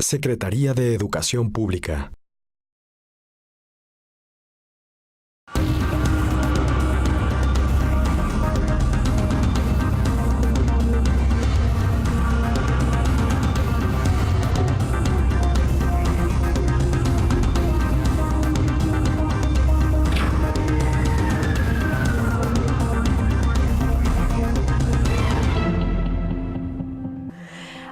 Secretaría de Educación Pública.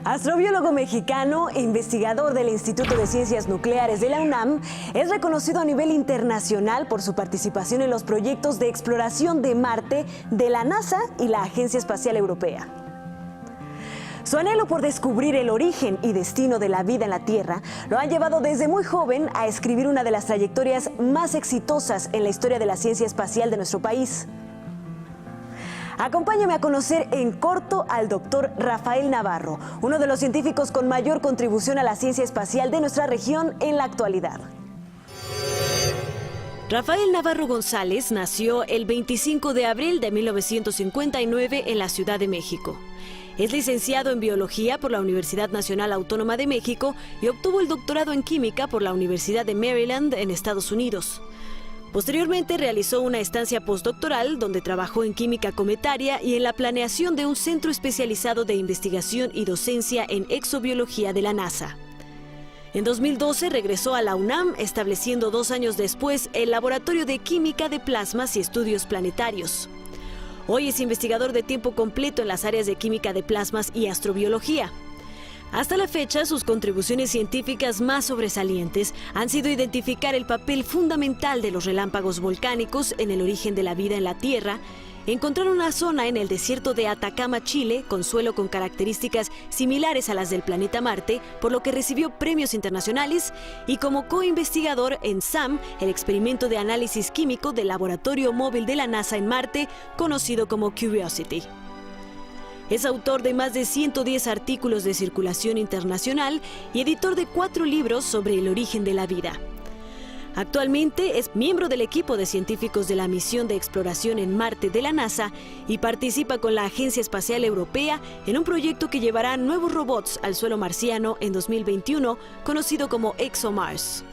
Astrobiólogo mexicano e investigador del Instituto de Ciencias Nucleares de la UNAM, es reconocido a nivel internacional por su participación en los proyectos de exploración de Marte de la NASA y la Agencia Espacial Europea. Su anhelo por descubrir el origen y destino de la vida en la Tierra lo ha llevado desde muy joven a escribir una de las trayectorias más exitosas en la historia de la ciencia espacial de nuestro país. Acompáñame a conocer en corto al doctor Rafael Navarro, uno de los científicos con mayor contribución a la ciencia espacial de nuestra región en la actualidad. Rafael Navarro González nació el 25 de abril de 1959 en la Ciudad de México. Es licenciado en Biología por la Universidad Nacional Autónoma de México y obtuvo el doctorado en Química por la Universidad de Maryland en Estados Unidos. Posteriormente realizó una estancia postdoctoral donde trabajó en química cometaria y en la planeación de un centro especializado de investigación y docencia en exobiología de la NASA. En 2012 regresó a la UNAM, estableciendo 2 años después el Laboratorio de Química de Plasmas y Estudios Planetarios. Hoy es investigador de tiempo completo en las áreas de química de plasmas y astrobiología. Hasta la fecha, sus contribuciones científicas más sobresalientes han sido identificar el papel fundamental de los relámpagos volcánicos en el origen de la vida en la Tierra, encontrar una zona en el desierto de Atacama, Chile, con suelo con características similares a las del planeta Marte, por lo que recibió premios internacionales, y como coinvestigador en SAM, el experimento de análisis químico del Laboratorio Móvil de la NASA en Marte, conocido como Curiosity. Es autor de más de 110 artículos de circulación internacional y editor de 4 libros sobre el origen de la vida. Actualmente es miembro del equipo de científicos de la misión de exploración en Marte de la NASA y participa con la Agencia Espacial Europea en un proyecto que llevará nuevos robots al suelo marciano en 2021, conocido como ExoMars.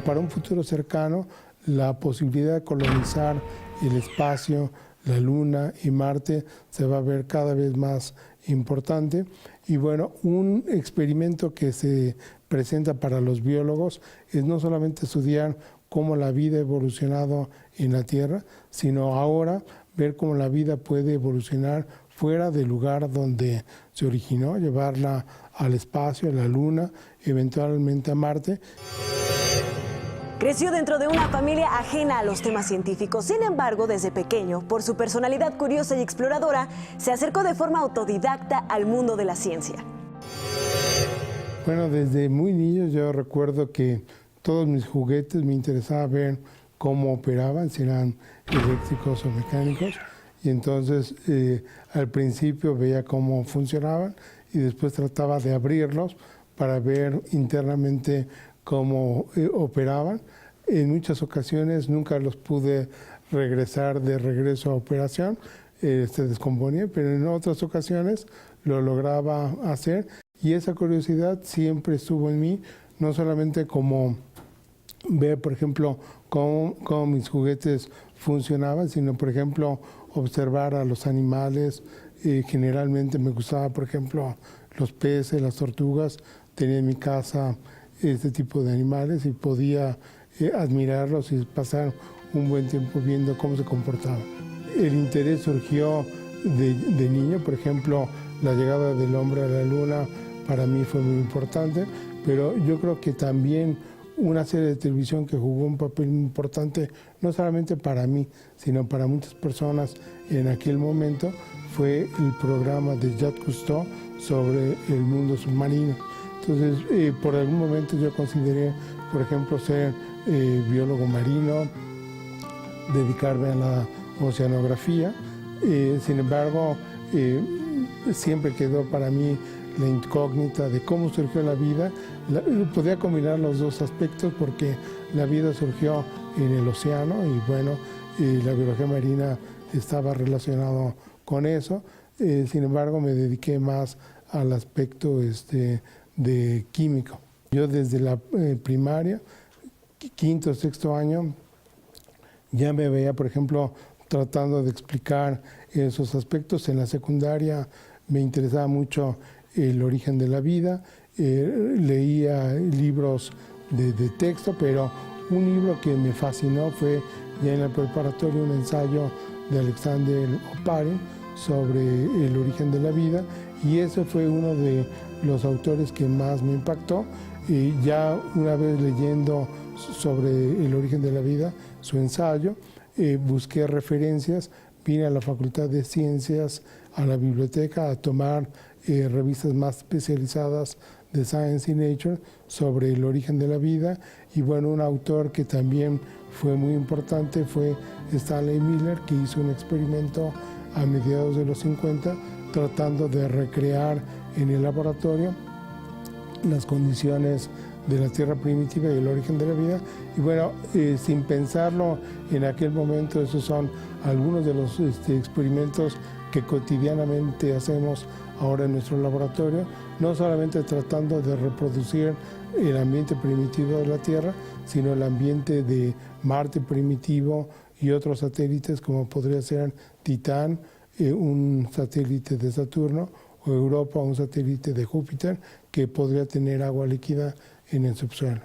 Para un futuro cercano, la posibilidad de colonizar el espacio, la Luna y Marte se va a ver cada vez más importante. Y bueno, un experimento que se presenta para los biólogos es no solamente estudiar cómo la vida ha evolucionado en la Tierra, sino ahora ver cómo la vida puede evolucionar fuera del lugar donde se originó, llevarla al espacio, a la Luna, eventualmente a Marte. Creció dentro de una familia ajena a los temas científicos. Sin embargo, desde pequeño, por su personalidad curiosa y exploradora, se acercó de forma autodidacta al mundo de la ciencia. Bueno, desde muy niño yo recuerdo que todos mis juguetes me interesaba ver cómo operaban, si eran eléctricos o mecánicos. Y entonces al principio veía cómo funcionaban y después trataba de abrirlos para ver internamente cómo operaban. En muchas ocasiones nunca los pude regresar de regreso a operación, se descomponía, pero en otras ocasiones lo lograba hacer y esa curiosidad siempre estuvo en mí, no solamente como ver, por ejemplo, cómo mis juguetes funcionaban, sino, por ejemplo, observar a los animales. Generalmente me gustaba, por ejemplo, los peces, las tortugas. Tenía en mi casa este tipo de animales y podía admirarlos y pasar un buen tiempo viendo cómo se comportaban. El interés surgió de niño, por ejemplo, la llegada del hombre a la Luna para mí fue muy importante, pero yo creo que también una serie de televisión que jugó un papel importante, no solamente para mí, sino para muchas personas en aquel momento, fue el programa de Jacques Cousteau sobre el mundo submarino. Entonces, por algún momento yo consideré, por ejemplo, ser biólogo marino, dedicarme a la oceanografía. Sin embargo, siempre quedó para mí la incógnita de cómo surgió la vida. Podía combinar los dos aspectos porque la vida surgió en el océano y bueno, la biología marina estaba relacionado con eso. sin embargo me dediqué más al aspecto de químico. Yo desde la primaria, quinto o sexto año, ya me veía, por ejemplo, tratando de explicar esos aspectos. En la secundaria me interesaba mucho el origen de la vida, leía libros de texto, pero un libro que me fascinó fue ya en la preparatoria un ensayo de Alexander Oparin sobre el origen de la vida, y ese fue uno de los autores que más me impactó. Y ya una vez leyendo sobre el origen de la vida, su ensayo, busqué referencias, vine a la Facultad de Ciencias, a la biblioteca, a tomar revistas más especializadas de Science y Nature sobre el origen de la vida. Y bueno, un autor que también fue muy importante fue Stanley Miller, que hizo un experimento a mediados de los 50 tratando de recrear en el laboratorio las condiciones de la Tierra primitiva y el origen de la vida. Y bueno, sin pensarlo en aquel momento, esos son algunos de los experimentos que cotidianamente hacemos ahora en nuestro laboratorio, no solamente tratando de reproducir el ambiente primitivo de la Tierra, sino el ambiente de Marte primitivo y otros satélites como podría ser Titán, un satélite de Saturno, o Europa, un satélite de Júpiter, que podría tener agua líquida en el subsuelo.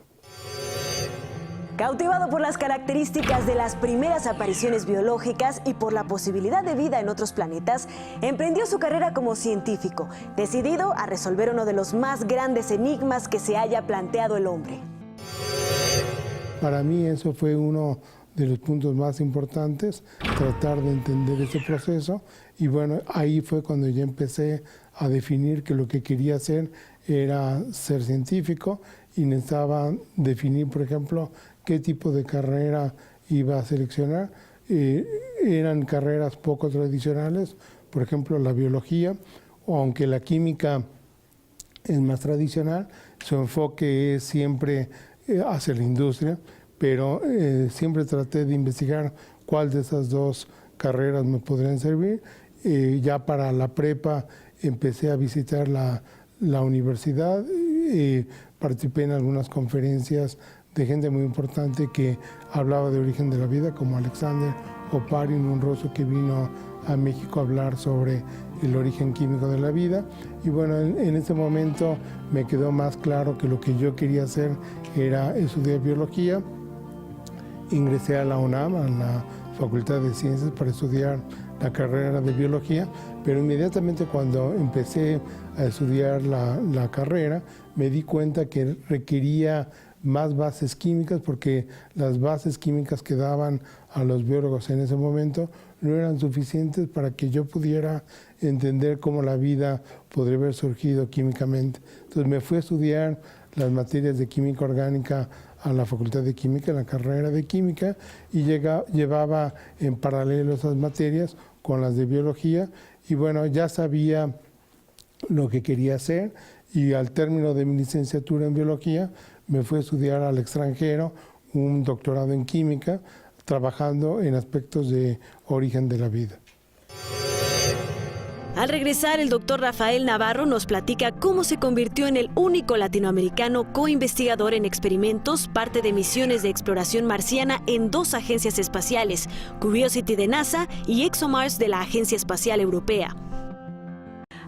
Cautivado por las características de las primeras apariciones biológicas y por la posibilidad de vida en otros planetas, emprendió su carrera como científico, decidido a resolver uno de los más grandes enigmas que se haya planteado el hombre. Para mí eso fue uno de los puntos más importantes, tratar de entender ese proceso, y bueno, ahí fue cuando ya empecé a definir que lo que quería hacer era ser científico, y necesitaba definir, por ejemplo, qué tipo de carrera iba a seleccionar. Eran carreras poco tradicionales, por ejemplo, la biología, o aunque la química es más tradicional, su enfoque es siempre hacia la industria, pero siempre traté de investigar cuál de esas dos carreras me podrían servir. Ya para la prepa empecé a visitar la universidad, participé en algunas conferencias de gente muy importante que hablaba de origen de la vida, como Alexander Oparin, un ruso que vino a México a hablar sobre el origen químico de la vida. Y bueno, en ese momento me quedó más claro que lo que yo quería hacer era estudiar biología. Ingresé a la UNAM, a la Facultad de Ciencias, para estudiar la carrera de biología, pero inmediatamente cuando empecé a estudiar la carrera me di cuenta que requería más bases químicas, porque las bases químicas que daban a los biólogos en ese momento no eran suficientes para que yo pudiera entender cómo la vida podría haber surgido químicamente. Entonces me fui a estudiar las materias de química orgánica a la Facultad de Química, en la carrera de química, y llevaba en paralelo esas materias con las de biología, y bueno, ya sabía lo que quería hacer, y al término de mi licenciatura en biología me fui a estudiar al extranjero un doctorado en química, trabajando en aspectos de origen de la vida. Al regresar, el doctor Rafael Navarro nos platica cómo se convirtió en el único latinoamericano coinvestigador en experimentos, parte de misiones de exploración marciana en 2 agencias espaciales, Curiosity de NASA y ExoMars de la Agencia Espacial Europea.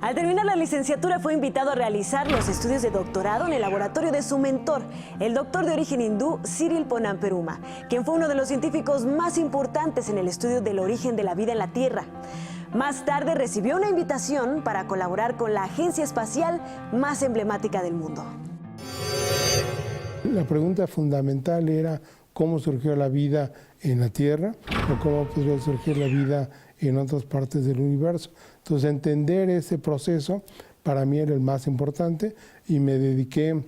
Al terminar la licenciatura fue invitado a realizar los estudios de doctorado en el laboratorio de su mentor, el doctor de origen hindú Cyril Ponamperuma, quien fue uno de los científicos más importantes en el estudio del origen de la vida en la Tierra. Más tarde recibió una invitación para colaborar con la agencia espacial más emblemática del mundo. La pregunta fundamental era cómo surgió la vida en la Tierra o cómo podría surgir la vida en otras partes del universo. Entonces, entender ese proceso para mí era el más importante, y me dediqué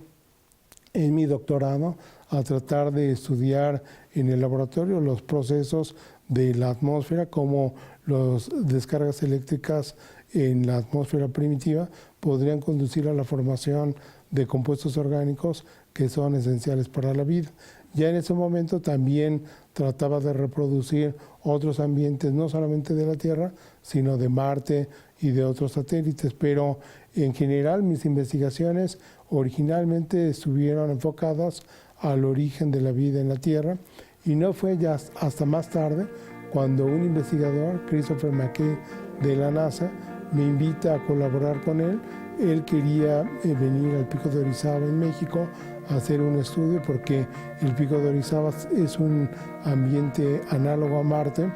en mi doctorado a tratar de estudiar en el laboratorio los procesos de la atmósfera, como las descargas eléctricas en la atmósfera primitiva podrían conducir a la formación de compuestos orgánicos que son esenciales para la vida. Ya en ese momento también trataba de reproducir otros ambientes, no solamente de la Tierra, sino de Marte y de otros satélites, pero en general mis investigaciones originalmente estuvieron enfocadas al origen de la vida en la Tierra, y no fue ya hasta más tarde cuando un investigador, Christopher McKay de la NASA, me invita a colaborar con él. Él quería venir al Pico de Orizaba en México a hacer un estudio porque el Pico de Orizaba es un ambiente análogo a Marte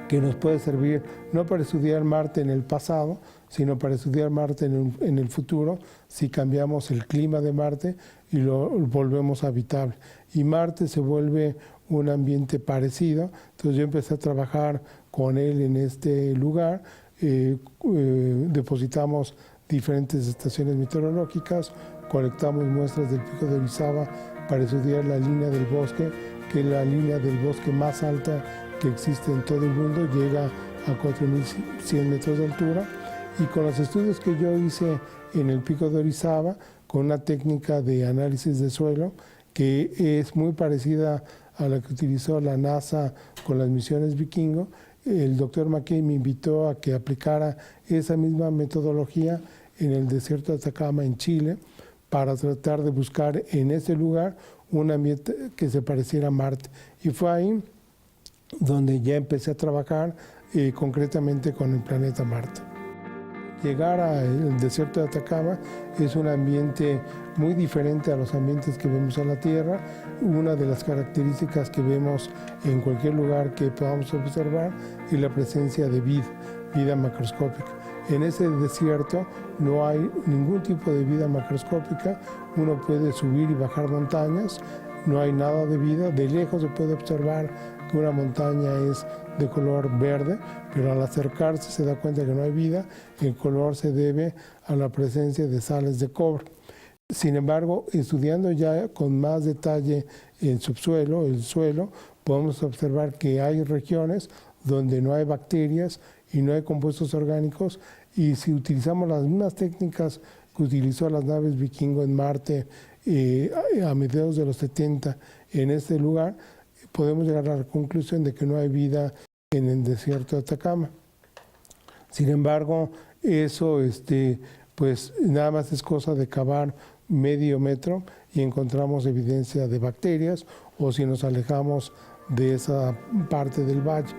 que nos puede servir no para estudiar Marte en el pasado, sino para estudiar Marte en el futuro si cambiamos el clima de Marte y lo volvemos habitable. Y Marte se vuelve un ambiente parecido. Entonces yo empecé a trabajar con él en este lugar, depositamos diferentes estaciones meteorológicas, colectamos muestras del Pico de Orizaba para estudiar la línea del bosque, que es la línea del bosque más alta que existe en todo el mundo, llega a 4.100 metros de altura. Y con los estudios que yo hice en el Pico de Orizaba, con una técnica de análisis de suelo que es muy parecida a la que utilizó la NASA con las misiones Vikingo, el doctor McKay me invitó a que aplicara esa misma metodología en el desierto de Atacama, en Chile, para tratar de buscar en ese lugar un ambiente que se pareciera a Marte. Y fue ahí donde ya empecé a trabajar concretamente con el planeta Marte. Llegar al desierto de Atacama es un ambiente muy diferente a los ambientes que vemos en la Tierra. Una de las características que vemos en cualquier lugar que podamos observar es la presencia de vida macroscópica. En ese desierto no hay ningún tipo de vida macroscópica. Uno puede subir y bajar montañas, no hay nada de vida. De lejos se puede observar que una montaña es de color verde, pero al acercarse se da cuenta que no hay vida. El color se debe a la presencia de sales de cobre. Sin embargo, estudiando ya con más detalle el subsuelo, el suelo, podemos observar que hay regiones donde no hay bacterias y no hay compuestos orgánicos, y si utilizamos las mismas técnicas que utilizó las naves Vikingo en Marte a mediados de los 70 en este lugar, podemos llegar a la conclusión de que no hay vida en el desierto de Atacama. Sin embargo, eso pues nada más es cosa de cavar medio metro y encontramos evidencia de bacterias, o si nos alejamos de esa parte del valle.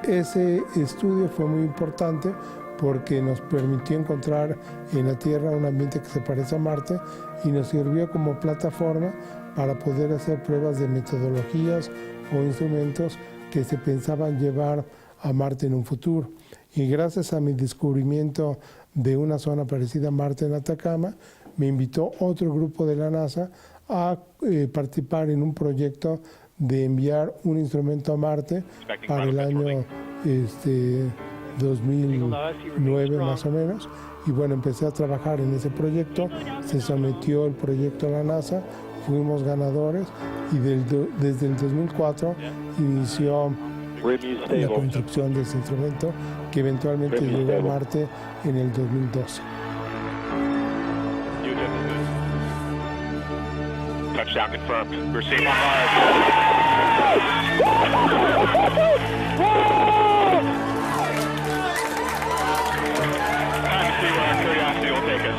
Ese estudio fue muy importante porque nos permitió encontrar en la Tierra un ambiente que se parece a Marte y nos sirvió como plataforma para poder hacer pruebas de metodologías o instrumentos que se pensaban llevar a Marte en un futuro. Y gracias a mi descubrimiento de una zona parecida a Marte en Atacama, me invitó otro grupo de la NASA a participar en un proyecto de enviar un instrumento a Marte para el año 2009 más o menos. Y bueno, empecé a trabajar en ese proyecto, se sometió el proyecto a la NASA, fuimos ganadores y desde el 2004 inició la construcción de ese instrumento que eventualmente llegó a Marte en el 2012. Touchdown confirmed. Receive on Mars. Time to see where our curiosity will take us.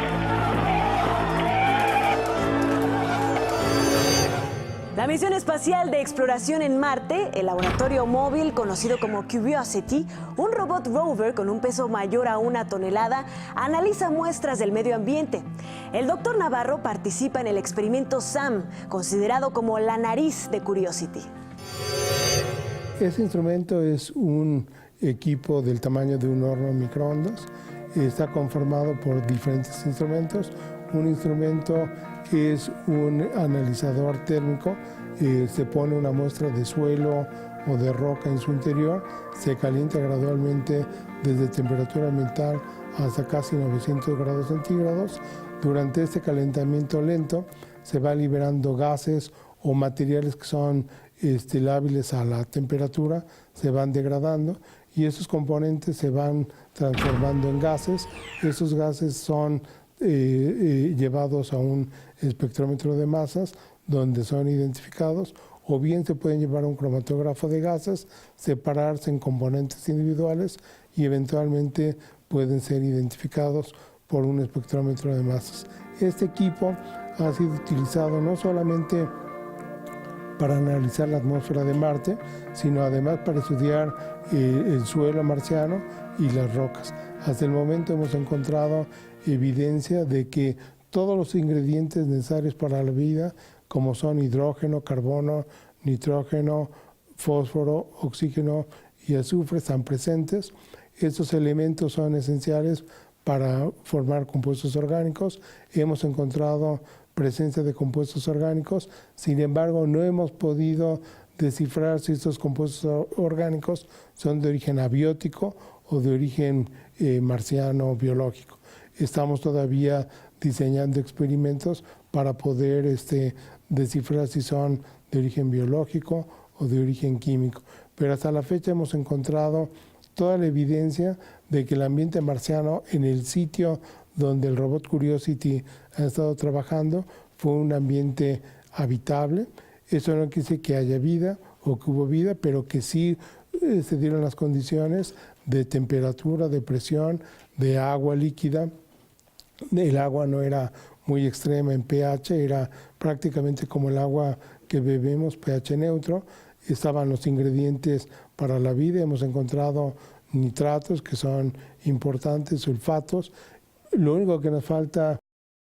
La misión espacial de exploración en Marte, el laboratorio móvil conocido como Curiosity, un robot rover con un peso mayor a 1 tonelada, analiza muestras del medio ambiente. El doctor Navarro participa en el experimento SAM, considerado como la nariz de Curiosity. Ese instrumento es un equipo del tamaño de un horno microondas. Está conformado por diferentes instrumentos. Un instrumento es un analizador térmico, se pone una muestra de suelo o de roca en su interior, se calienta gradualmente desde temperatura ambiental hasta casi 900 grados centígrados. Durante este calentamiento lento se van liberando gases o materiales que son lábiles a la temperatura, se van degradando y esos componentes se van transformando en gases. Esos gases son llevados a un espectrómetro de masas donde son identificados, o bien se pueden llevar a un cromatógrafo de gases, separarse en componentes individuales y eventualmente pueden ser identificados por un espectrómetro de masas. Este equipo ha sido utilizado no solamente para analizar la atmósfera de Marte, sino además para estudiar el suelo marciano y las rocas. Hasta el momento hemos encontrado evidencia de que todos los ingredientes necesarios para la vida, como son hidrógeno, carbono, nitrógeno, fósforo, oxígeno y azufre, están presentes. Estos elementos son esenciales para formar compuestos orgánicos. Hemos encontrado presencia de compuestos orgánicos, sin embargo no hemos podido descifrar si estos compuestos orgánicos son de origen abiótico o de origen marciano biológico. Estamos todavía diseñando experimentos para poder descifrar si son de origen biológico o de origen químico. Pero hasta la fecha hemos encontrado toda la evidencia de que el ambiente marciano en el sitio donde el robot Curiosity ha estado trabajando fue un ambiente habitable. Eso no quiere decir que haya vida o que hubo vida, pero que sí se dieron las condiciones de temperatura, de presión, de agua líquida. El agua no era muy extrema en pH, era prácticamente como el agua que bebemos, pH neutro. Estaban los ingredientes para la vida, hemos encontrado nitratos que son importantes, sulfatos. Lo único que nos falta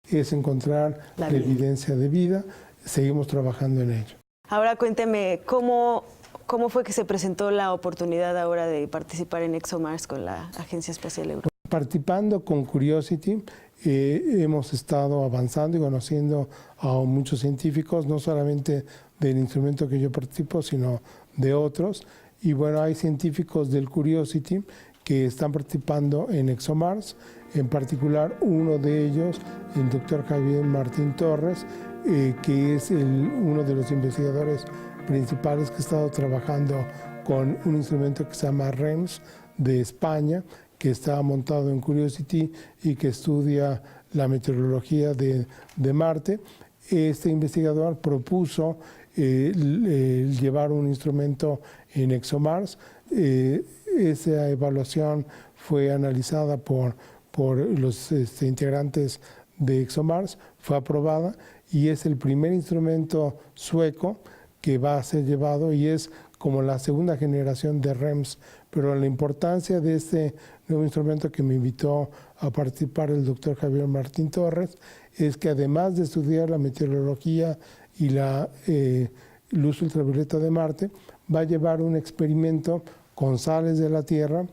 es encontrar la evidencia de vida. Seguimos trabajando en ello. Ahora cuénteme, ¿cómo fue que se presentó la oportunidad ahora de participar en ExoMars con la Agencia Espacial Europea? Participando con Curiosity, hemos estado avanzando y conociendo a muchos científicos, no solamente del instrumento que yo participo, sino de otros. Y bueno, hay científicos del Curiosity que están participando en ExoMars, en particular uno de ellos, el doctor Javier Martín Torres, que es uno de los investigadores principales que ha estado trabajando con un instrumento que se llama REMS de España, que está montado en Curiosity y que estudia la meteorología de Marte. Este investigador propuso llevar un instrumento en ExoMars. Esa evaluación fue analizada por los integrantes de ExoMars, fue aprobada y es el primer instrumento sueco que va a ser llevado y es como la segunda generación de REMS. Pero la importancia de este nuevo instrumento que me invitó a participar el doctor Javier Martín Torres es que además de estudiar la meteorología y la luz ultravioleta de Marte, va a llevar un experimento con sales de la Tierra,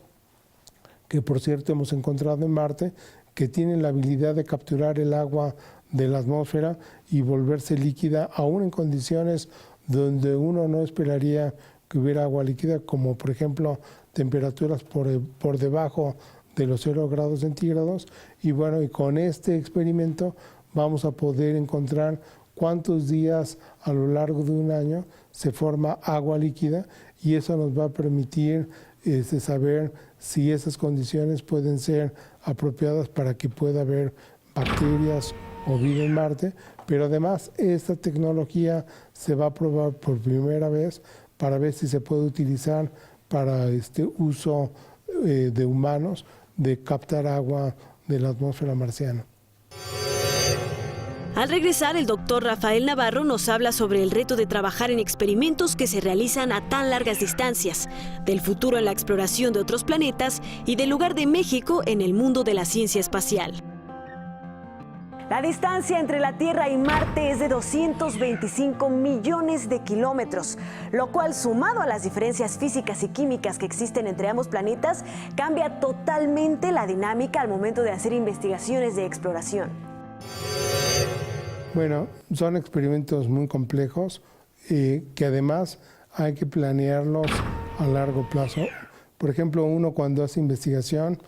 que por cierto hemos encontrado en Marte, que tienen la habilidad de capturar el agua de la atmósfera y volverse líquida, aún en condiciones donde uno no esperaría que hubiera agua líquida, como por ejemplo temperaturas por debajo de los 0 grados centígrados. Y bueno, y con este experimento vamos a poder encontrar cuántos días a lo largo de un año se forma agua líquida, y eso nos va a permitir saber si esas condiciones pueden ser apropiadas para que pueda haber bacterias o vida en Marte. Pero además esta tecnología se va a probar por primera vez para ver si se puede utilizar para uso de humanos, de captar agua de la atmósfera marciana. Al regresar, el doctor Rafael Navarro nos habla sobre el reto de trabajar en experimentos que se realizan a tan largas distancias, del futuro en la exploración de otros planetas y del lugar de México en el mundo de la ciencia espacial. La distancia entre la Tierra y Marte es de 225 millones de kilómetros, lo cual, sumado a las diferencias físicas y químicas que existen entre ambos planetas, cambia totalmente la dinámica al momento de hacer investigaciones de exploración. Bueno, son experimentos muy complejos que además hay que planearlos a largo plazo. Por ejemplo, uno cuando hace investigación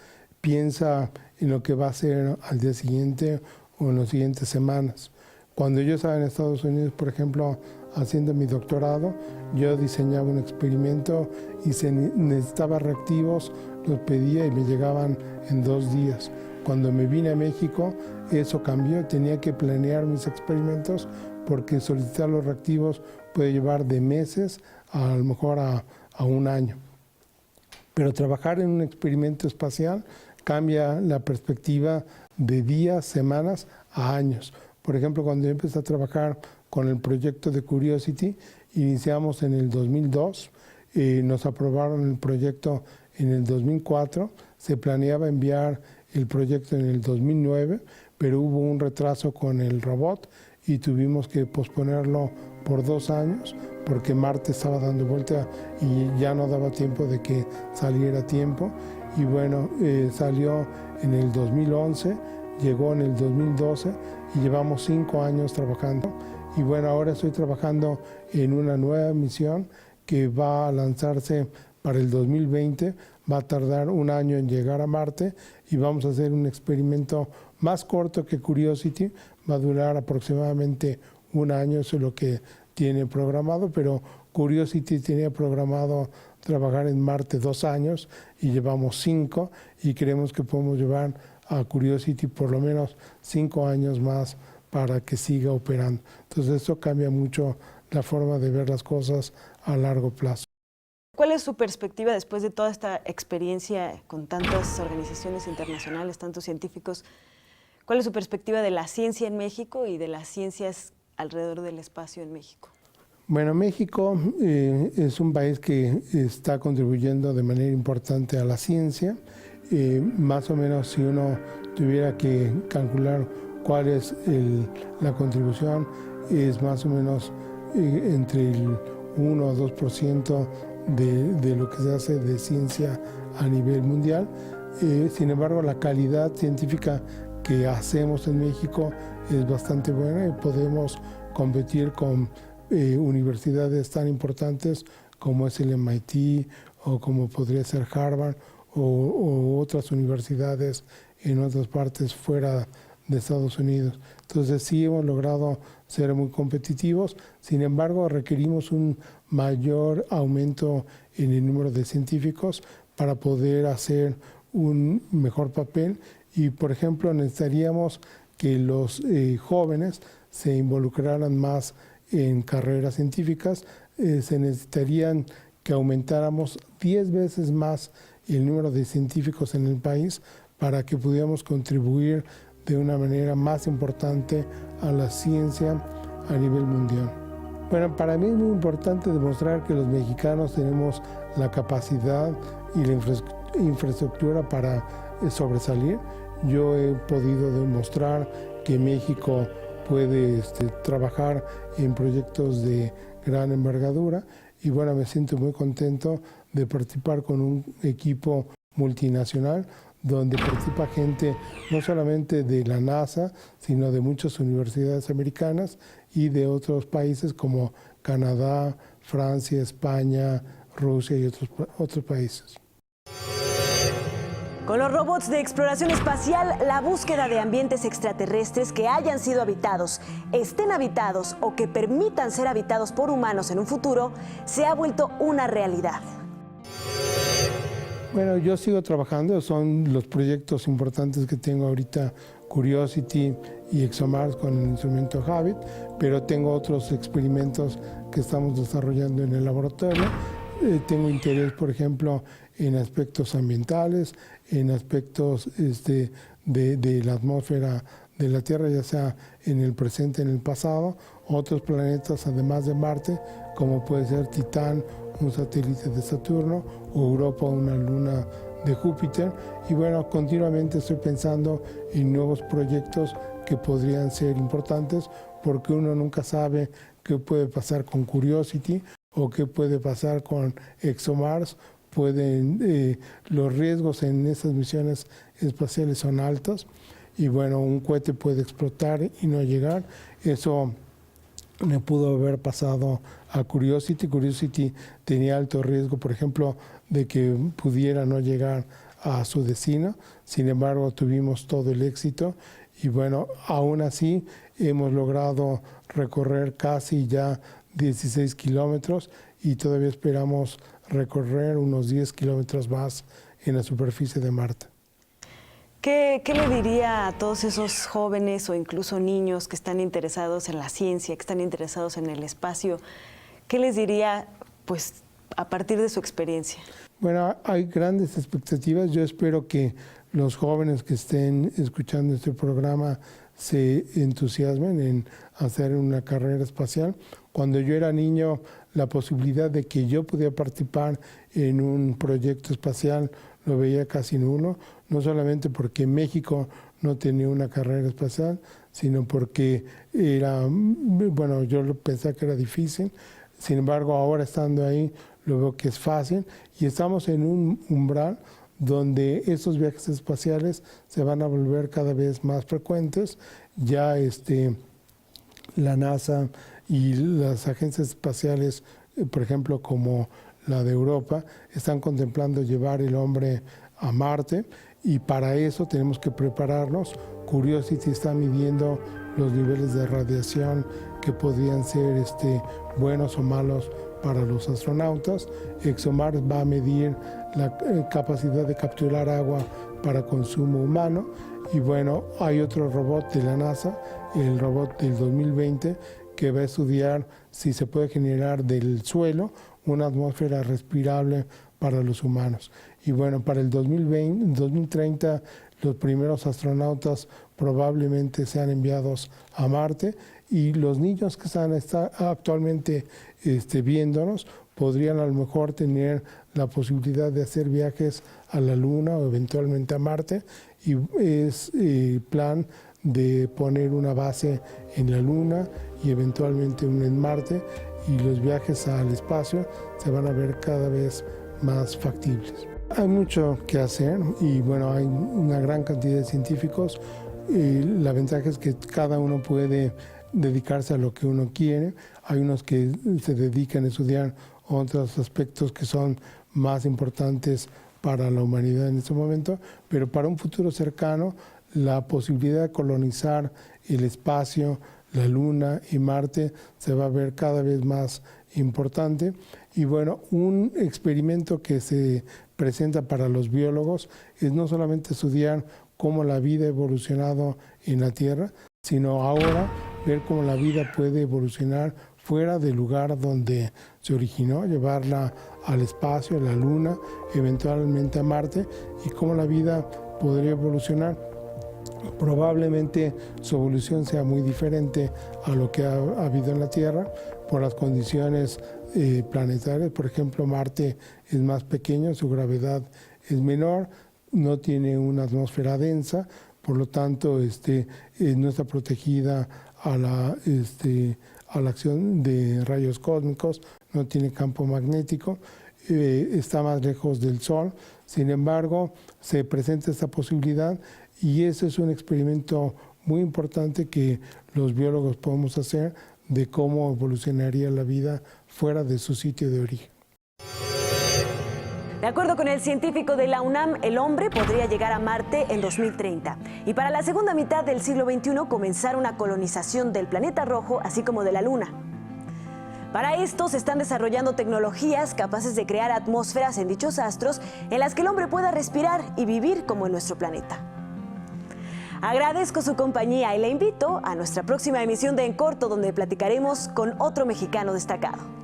piensa en lo que va a hacer al día siguiente o en las siguientes semanas. Cuando yo estaba en Estados Unidos, por ejemplo, haciendo mi doctorado, yo diseñaba un experimento y se necesitaba reactivos, los pedía y me llegaban en 2 días. Cuando me vine a México, eso cambió, tenía que planear mis experimentos porque solicitar los reactivos puede llevar de meses a lo mejor a 1 año. pero trabajar en un experimento espacial cambia la perspectiva de días, semanas a años. Por ejemplo, cuando yo empecé a trabajar con el proyecto de Curiosity, iniciamos en el 2002, nos aprobaron el proyecto en el 2004, se planeaba enviar el proyecto en el 2009, pero hubo un retraso con el robot y tuvimos que posponerlo por 2 años porque Marte estaba dando vuelta y ya no daba tiempo de que saliera a tiempo. Y bueno, salió en el 2011, llegó en el 2012 y llevamos 5 años trabajando. Y bueno, ahora estoy trabajando en una nueva misión que va a lanzarse para el 2020, va a tardar 1 año en llegar a Marte y vamos a hacer un experimento más corto que Curiosity, va a durar aproximadamente 1 año, eso es lo que tiene programado, pero Curiosity tenía programado trabajar en Marte 2 años y llevamos 5 y creemos que podemos llevar a Curiosity por lo menos 5 años más para que siga operando. Entonces eso cambia mucho la forma de ver las cosas a largo plazo. ¿Cuál es su perspectiva después de toda esta experiencia con tantas organizaciones internacionales, tantos científicos? ¿Cuál es su perspectiva de la ciencia en México y de las ciencias alrededor del espacio en México? Bueno, México es un país que está contribuyendo de manera importante a la ciencia. Más o menos, si uno tuviera que calcular cuál es la contribución, es más o menos entre el 1 o 2% de lo que se hace de ciencia a nivel mundial. Sin embargo, la calidad científica que hacemos en México es bastante buena y podemos competir con universidades tan importantes como es el MIT o como podría ser Harvard o otras universidades en otras partes fuera de Estados Unidos. Entonces sí hemos logrado ser muy competitivos, sin embargo requerimos un mayor aumento en el número de científicos para poder hacer un mejor papel y, por ejemplo, necesitaríamos que los jóvenes se involucraran más en carreras científicas, se necesitarían que aumentáramos 10 veces más el número de científicos en el país para que pudiéramos contribuir de una manera más importante a la ciencia a nivel mundial. Bueno, para mí es muy importante demostrar que los mexicanos tenemos la capacidad y la infraestructura para sobresalir. Yo he podido demostrar que México puede trabajar en proyectos de gran envergadura y bueno, me siento muy contento de participar con un equipo multinacional donde participa gente no solamente de la NASA, sino de muchas universidades americanas y de otros países como Canadá, Francia, España, Rusia y otros países. Con los robots de exploración espacial, la búsqueda de ambientes extraterrestres que hayan sido habitados, estén habitados o que permitan ser habitados por humanos en un futuro, se ha vuelto una realidad. Bueno, yo sigo trabajando, son los proyectos importantes que tengo ahorita, Curiosity y ExoMars con el instrumento Habit, pero tengo otros experimentos que estamos desarrollando en el laboratorio. Tengo interés, por ejemplo, en aspectos ambientales, en aspectos de la atmósfera de la Tierra, ya sea en el presente, en el pasado, otros planetas además de Marte, como puede ser Titán, un satélite de Saturno, o Europa, una luna de Júpiter. Y bueno, continuamente estoy pensando en nuevos proyectos que podrían ser importantes, porque uno nunca sabe qué puede pasar con Curiosity o qué puede pasar con ExoMars. Los riesgos en estas misiones espaciales son altos y bueno, un cohete puede explotar y no llegar. Eso me pudo haber pasado a Curiosity. Curiosity tenía alto riesgo, por ejemplo, de que pudiera no llegar a su destino. Sin embargo, tuvimos todo el éxito y bueno, aún así hemos logrado recorrer casi ya 16 kilómetros y todavía esperamos recorrer unos 10 kilómetros más en la superficie de Marte. ¿Qué le diría a todos esos jóvenes o incluso niños que están interesados en la ciencia, que están interesados en el espacio? ¿Qué les diría, pues, a partir de su experiencia? Bueno, hay grandes expectativas. Yo espero que los jóvenes que estén escuchando este programa se entusiasmen en hacer una carrera espacial. Cuando yo era niño, la posibilidad de que yo pudiera participar en un proyecto espacial lo veía casi nulo, no solamente porque México no tenía una carrera espacial, sino porque era, bueno, yo pensaba que era difícil. Sin embargo, ahora estando ahí, lo veo que es fácil y estamos en un umbral donde estos viajes espaciales se van a volver cada vez más frecuentes. Ya la NASA y las agencias espaciales, por ejemplo, como la de Europa, están contemplando llevar el hombre a Marte y para eso tenemos que prepararnos. Curiosity está midiendo los niveles de radiación que podrían ser buenos o malos para los astronautas. ExoMars va a medir la capacidad de capturar agua para consumo humano. Y bueno, hay otro robot de la NASA, el robot del 2020, que va a estudiar si se puede generar del suelo una atmósfera respirable para los humanos. Y bueno, para el 2030, los primeros astronautas probablemente sean enviados a Marte y los niños que están actualmente viéndonos podrían a lo mejor tener la posibilidad de hacer viajes a la Luna o eventualmente a Marte, y es plan de poner una base en la Luna y eventualmente una en Marte, y los viajes al espacio se van a ver cada vez más factibles. Hay mucho que hacer y bueno, hay una gran cantidad de científicos. La ventaja es que cada uno puede dedicarse a lo que uno quiere. Hay unos que se dedican a estudiar otros aspectos que son más importantes para la humanidad en este momento, pero para un futuro cercano la posibilidad de colonizar el espacio, la Luna y Marte se va a ver cada vez más importante. Y bueno, un experimento que se presenta para los biólogos es no solamente estudiar cómo la vida ha evolucionado en la Tierra, sino ahora ver cómo la vida puede evolucionar fuera del lugar donde se originó, llevarla al espacio, a la Luna, eventualmente a Marte, y cómo la vida podría evolucionar. Probablemente su evolución sea muy diferente a lo que ha habido en la Tierra por las condiciones planetarias. Por ejemplo, Marte es más pequeño, su gravedad es menor, no tiene una atmósfera densa, por lo tanto no está protegida a la acción de rayos cósmicos, no tiene campo magnético, está más lejos del Sol. Sin embargo, se presenta esta posibilidad y ese es un experimento muy importante que los biólogos podemos hacer de cómo evolucionaría la vida fuera de su sitio de origen. De acuerdo con el científico de la UNAM, el hombre podría llegar a Marte en 2030 y para la segunda mitad del siglo XXI comenzar una colonización del planeta rojo, así como de la Luna. Para esto se están desarrollando tecnologías capaces de crear atmósferas en dichos astros en las que el hombre pueda respirar y vivir como en nuestro planeta. Agradezco su compañía y le invito a nuestra próxima emisión de En Corto, donde platicaremos con otro mexicano destacado.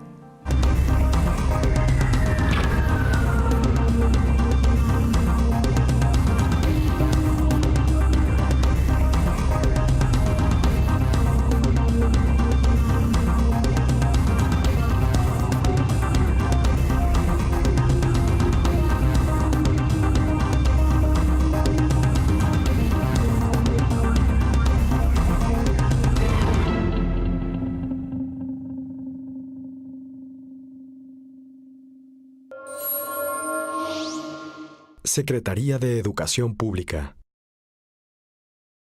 Secretaría de Educación Pública.